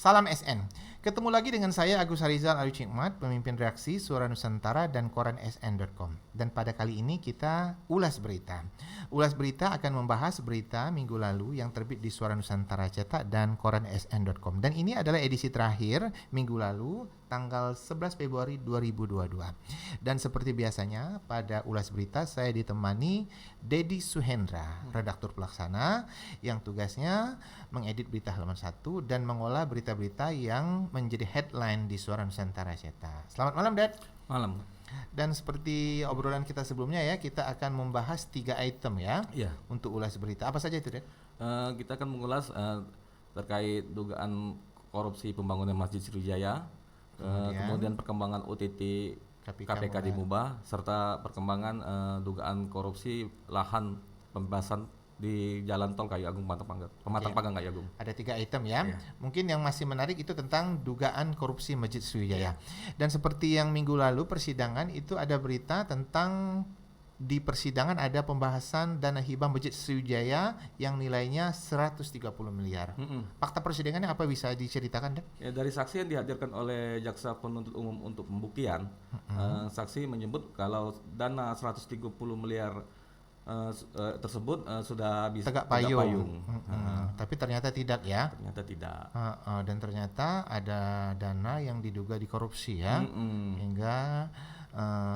Salam SN. Ketemu lagi dengan saya Agus Harizal Arif Hikmat, pemimpin reaksi Suara Nusantara dan koran sn.com. Dan pada kali ini kita ulas berita. Ulas berita akan membahas berita minggu lalu yang terbit di Suara Nusantara Cetak dan koran sn.com. Dan ini adalah edisi terakhir minggu lalu tanggal 11 Februari 2022. Dan seperti biasanya pada ulas berita saya ditemani Dedi Suhendra, redaktur pelaksana yang tugasnya mengedit berita halaman 1 dan mengolah berita-berita yang menjadi headline di Suara Nusantara Cetak. Selamat malam, Dad. Malam. Dan seperti obrolan kita sebelumnya ya, kita akan membahas 3 item ya, untuk ulas berita. Apa saja itu, Dad? Kita akan mengulas terkait dugaan korupsi pembangunan Masjid Sriwijaya, kemudian perkembangan OTT KPK di Muba, serta perkembangan dugaan korupsi lahan pembebasan di Jalan Tol Kayu Agung Pematang Panggang Kayu Agung. Ada 3 item ya. Mungkin yang masih menarik itu tentang dugaan korupsi Masjid Sriwijaya. Dan seperti yang minggu lalu persidangan itu ada berita tentang di persidangan ada pembahasan dana hibah Masjid Sriwijaya yang nilainya 130 miliar. Fakta persidangannya apa bisa diceritakan, Dan? Ya, dari saksi yang dihadirkan oleh jaksa penuntut umum untuk pembuktian, saksi menyebut kalau dana 130 miliar tersebut sudah bisa tegak payung. Tapi ternyata tidak ya. Ternyata tidak. Dan ternyata ada dana yang diduga dikorupsi ya, hingga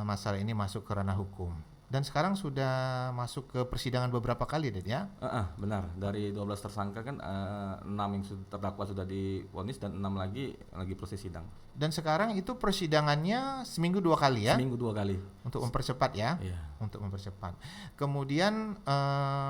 masalah ini masuk ke ranah hukum. Dan sekarang sudah masuk ke persidangan beberapa kali, Dad, ya? Benar. Dari 12 tersangka kan 6 yang terdakwa sudah divonis dan 6 lagi proses sidang. Dan sekarang itu persidangannya seminggu 2 kali ya? Seminggu 2 kali. Untuk mempercepat ya? Iya. Untuk mempercepat. Kemudian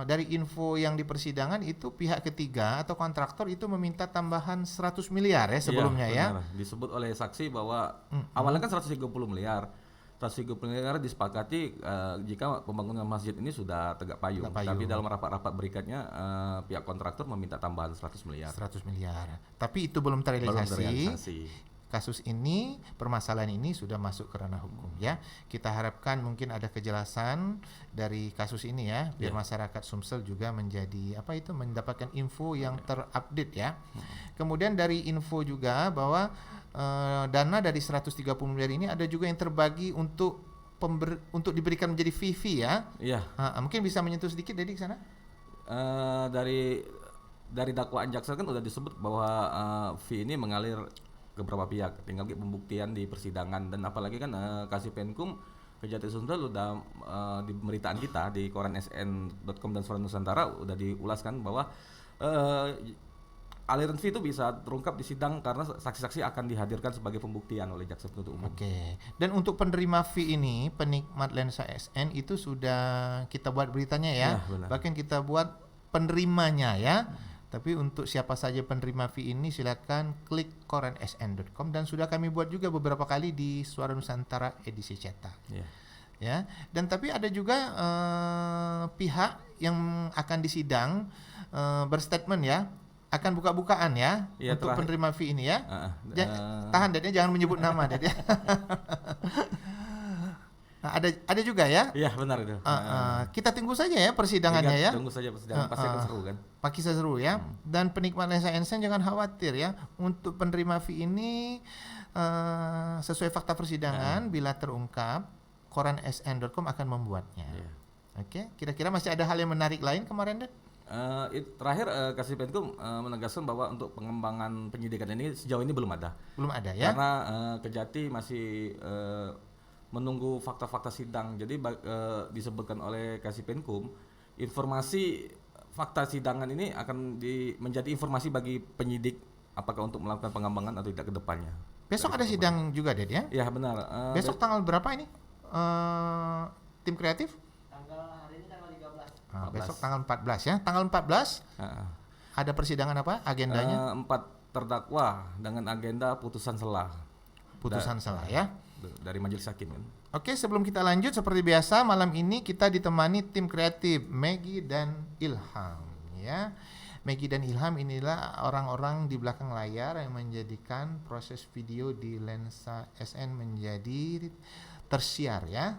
dari info yang di persidangan itu pihak ketiga atau kontraktor itu meminta tambahan 100 miliar ya sebelumnya ya? Disebut oleh saksi bahwa awalnya kan 130 miliar. 130 miliar disepakati jika pembangunan masjid ini sudah tegak payung. Tapi dalam rapat-rapat berikutnya pihak kontraktor meminta tambahan 100 miliar. 100 miliar. Tapi itu belum terrealisasi. Kasus ini, permasalahan ini sudah masuk ke ranah hukum ya. Kita harapkan mungkin ada kejelasan dari kasus ini ya, biar masyarakat Sumsel juga mendapatkan info yang terupdate ya. Kemudian dari info juga bahwa dana dari 130 miliar ini ada juga yang terbagi untuk diberikan menjadi fee ya. Iya. Mungkin bisa menyentuh sedikit dari sana? Dari dakwaan jaksa kan sudah disebut bahwa fee ini mengalir ke beberapa pihak, tinggal pembuktian di persidangan. Dan apalagi kan Kasih Penkum Kejati Sumsel udah di pemberitaan kita di koran sn.com dan Suara Nusantara udah diulaskan bahwa aliran fee itu bisa terungkap di sidang karena saksi-saksi akan dihadirkan sebagai pembuktian oleh jaksa penuntut umum. Oke. Dan untuk penerima fee ini, penikmat lensa SN itu sudah kita buat beritanya ya. Bahkan kita buat penerimanya ya. Tapi untuk siapa saja penerima fee ini silakan klik koran sn.com dan sudah kami buat juga beberapa kali di Suara Nusantara edisi cetak. Ya. Dan tapi ada juga pihak yang akan disidang berstatement ya, akan buka-bukaan ya, untuk penerima fee ini ya. Tahan, Dad, jangan menyebut nama, Dad, ya. Ada juga ya? Iya, benar itu. Kita tunggu saja ya persidangannya ya. Tunggu saja persidangan, pasti akan seru kan. Pasti seru ya. Dan penikmat lensa SN jangan khawatir ya. Untuk penerima fee ini sesuai fakta persidangan bila terungkap, koran sn.com akan membuatnya. Oke, kira-kira masih ada hal yang menarik lain kemarin, Dad? Terakhir Kasih Penkum menegaskan bahwa untuk pengembangan penyidikan ini sejauh ini belum ada. Belum ada ya? Karena Kejati masih menunggu fakta-fakta sidang. Jadi disebutkan oleh Kasih Penkum, informasi fakta sidangan ini akan menjadi informasi bagi penyidik apakah untuk melakukan pengembangan atau tidak ke depannya. Besok ada sidang juga, Dad, ya? Iya, benar. Besok tanggal berapa ini? Tim kreatif? Hari ini tanggal 13. Besok tanggal 14 ya. Tanggal 14 ada persidangan apa agendanya? 4 terdakwa dengan agenda putusan selah. Putusan selah ya. Dari majelis hakim kan. Oke, sebelum kita lanjut seperti biasa malam ini kita ditemani tim kreatif Maggie dan Ilham ya. Maggie dan Ilham inilah orang-orang di belakang layar yang menjadikan proses video di lensa SN menjadi tersiar ya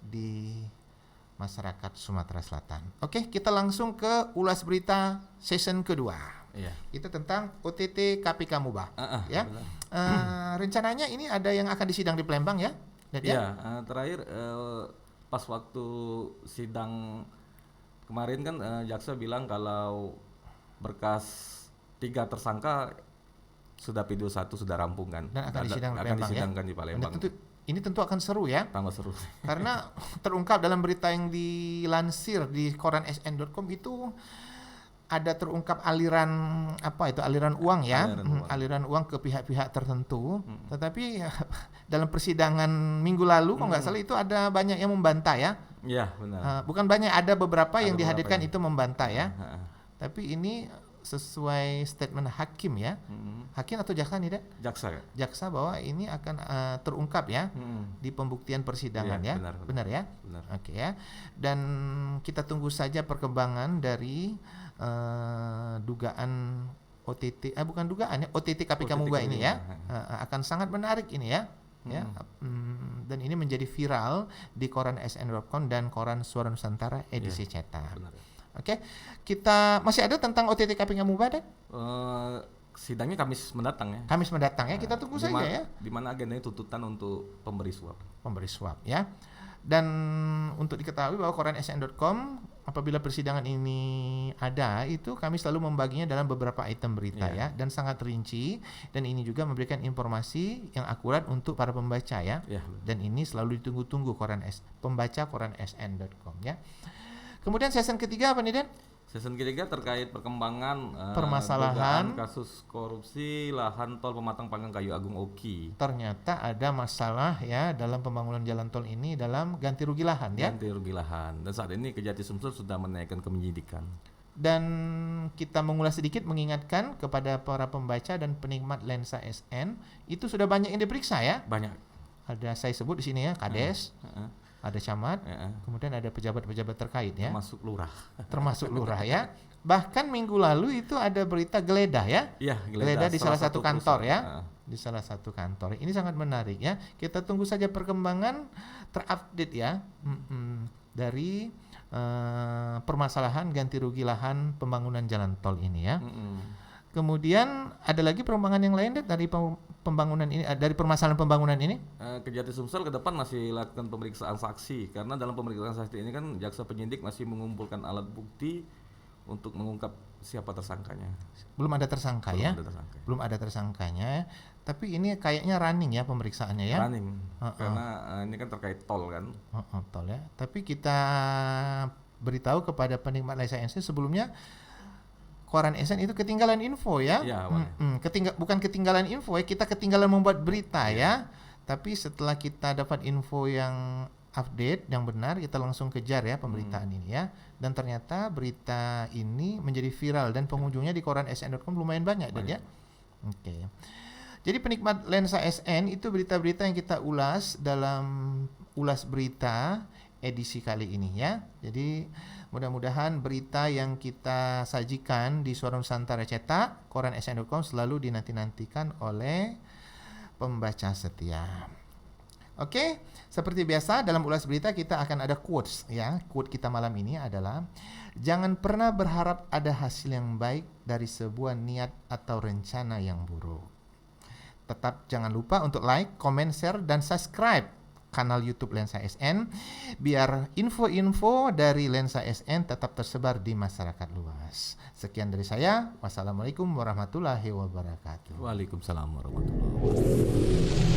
di masyarakat Sumatera Selatan. Oke, kita langsung ke ulas berita season kedua. Iya. Itu tentang OTT KPK Mubah. Ya. Rencananya ini ada yang akan disidang di Palembang ya? Iya, terakhir pas waktu sidang kemarin kan jaksa bilang kalau berkas 3 tersangka sudah P21 sudah rampung kan. Dan akan disidangkan di Palembang. Ini tentu akan seru ya. Tambah seru. Karena terungkap dalam berita yang dilansir di koran sn.com itu ada terungkap aliran uang ya, aliran uang ke pihak-pihak tertentu. Tetapi dalam persidangan minggu lalu kalau nggak salah itu ada banyak yang membantah ya. Iya benar. Bukan banyak, ada beberapa yang dihadirkan itu membantah ya. Tapi ini sesuai statement hakim ya. Hakim atau jaksa nih, Dek? Jaksa ya. Jaksa bahwa ini akan terungkap ya di pembuktian persidangan ya. Benar ya? Benar. Oke ya. Dan kita tunggu saja perkembangan dari dugaan OTT bukan dugaan ya, OTT KPK Mubah ini ya. Akan sangat menarik ini ya. Ya. Dan ini menjadi viral di koran sn.com dan koran Suara Nusantara edisi cetak. Oke, kita masih ada tentang OTT KPK Mubah, Dek? Sidangnya Kamis mendatang ya. Kamis mendatang ya, kita tunggu saja ya. Di mana agendanya tuntutan untuk pemberi suap. Pemberi suap ya. Dan untuk diketahui bahwa koran sn.com apabila persidangan ini ada, itu kami selalu membaginya dalam beberapa item berita ya, dan sangat rinci, dan ini juga memberikan informasi yang akurat untuk para pembaca ya. Dan ini selalu ditunggu-tunggu pembaca koran sn.com ya. Kemudian season ketiga apa nih, Den? Season ketiga terkait perkembangan permasalahan kasus korupsi lahan tol pematang panggang Kayu Agung Oki. Ternyata ada masalah ya dalam pembangunan jalan tol ini dalam ganti rugi lahan ya. Ganti rugi lahan. Dan saat ini Kejati Sumsel sudah menaikkan ke penyidikan. Dan kita mengulas sedikit mengingatkan kepada para pembaca dan penikmat lensa SN, itu sudah banyak yang diperiksa ya. Banyak. Ada saya sebut di sini ya, Kades. Ada camat, kemudian ada pejabat-pejabat terkait ya. Termasuk lurah ya. Bahkan minggu lalu itu ada berita geledah ya. Iya, geledah di salah satu kantor ya. Di salah satu kantor. Ini sangat menarik ya. Kita tunggu saja perkembangan terupdate ya. Dari permasalahan ganti rugi lahan pembangunan jalan tol ini ya. Kemudian ada lagi perkembangan yang lain dari pembangunan ini, dari permasalahan pembangunan ini? Kejati Sumsel ke depan masih lakukan pemeriksaan saksi, karena dalam pemeriksaan saksi ini kan jaksa penyidik masih mengumpulkan alat bukti untuk mengungkap siapa tersangkanya. Belum ada tersangka ya? Belum ada tersangkanya. Tapi ini kayaknya running ya pemeriksaannya ya? Running, karena ini kan terkait tol kan. Tol ya. Tapi kita beritahu kepada penikmat lensa SN sebelumnya, koran SN itu ketinggalan info ya. Bukan ketinggalan info ya, kita ketinggalan membuat berita ya. Tapi setelah kita dapat info yang update, yang benar, kita langsung kejar ya pemberitaan ini ya. Dan ternyata berita ini menjadi viral dan pengunjungnya di koran sn.com lumayan banyak. Dan ya. Oke. Jadi penikmat lensa SN itu berita-berita yang kita ulas dalam ulas berita edisi kali ini ya. Jadi mudah-mudahan berita yang kita sajikan di Suara Nusantara cetak, koran sn.com selalu dinanti-nantikan oleh pembaca setia. Oke, seperti biasa dalam ulas berita kita akan ada quotes ya. Quote kita malam ini adalah, jangan pernah berharap ada hasil yang baik dari sebuah niat atau rencana yang buruk. Tetap jangan lupa untuk like, comment, share, dan subscribe kanal YouTube Lensa SN biar info-info dari Lensa SN tetap tersebar di masyarakat luas. Sekian dari saya. Wassalamualaikum warahmatullahi wabarakatuh. Waalaikumsalam warahmatullahi wabarakatuh.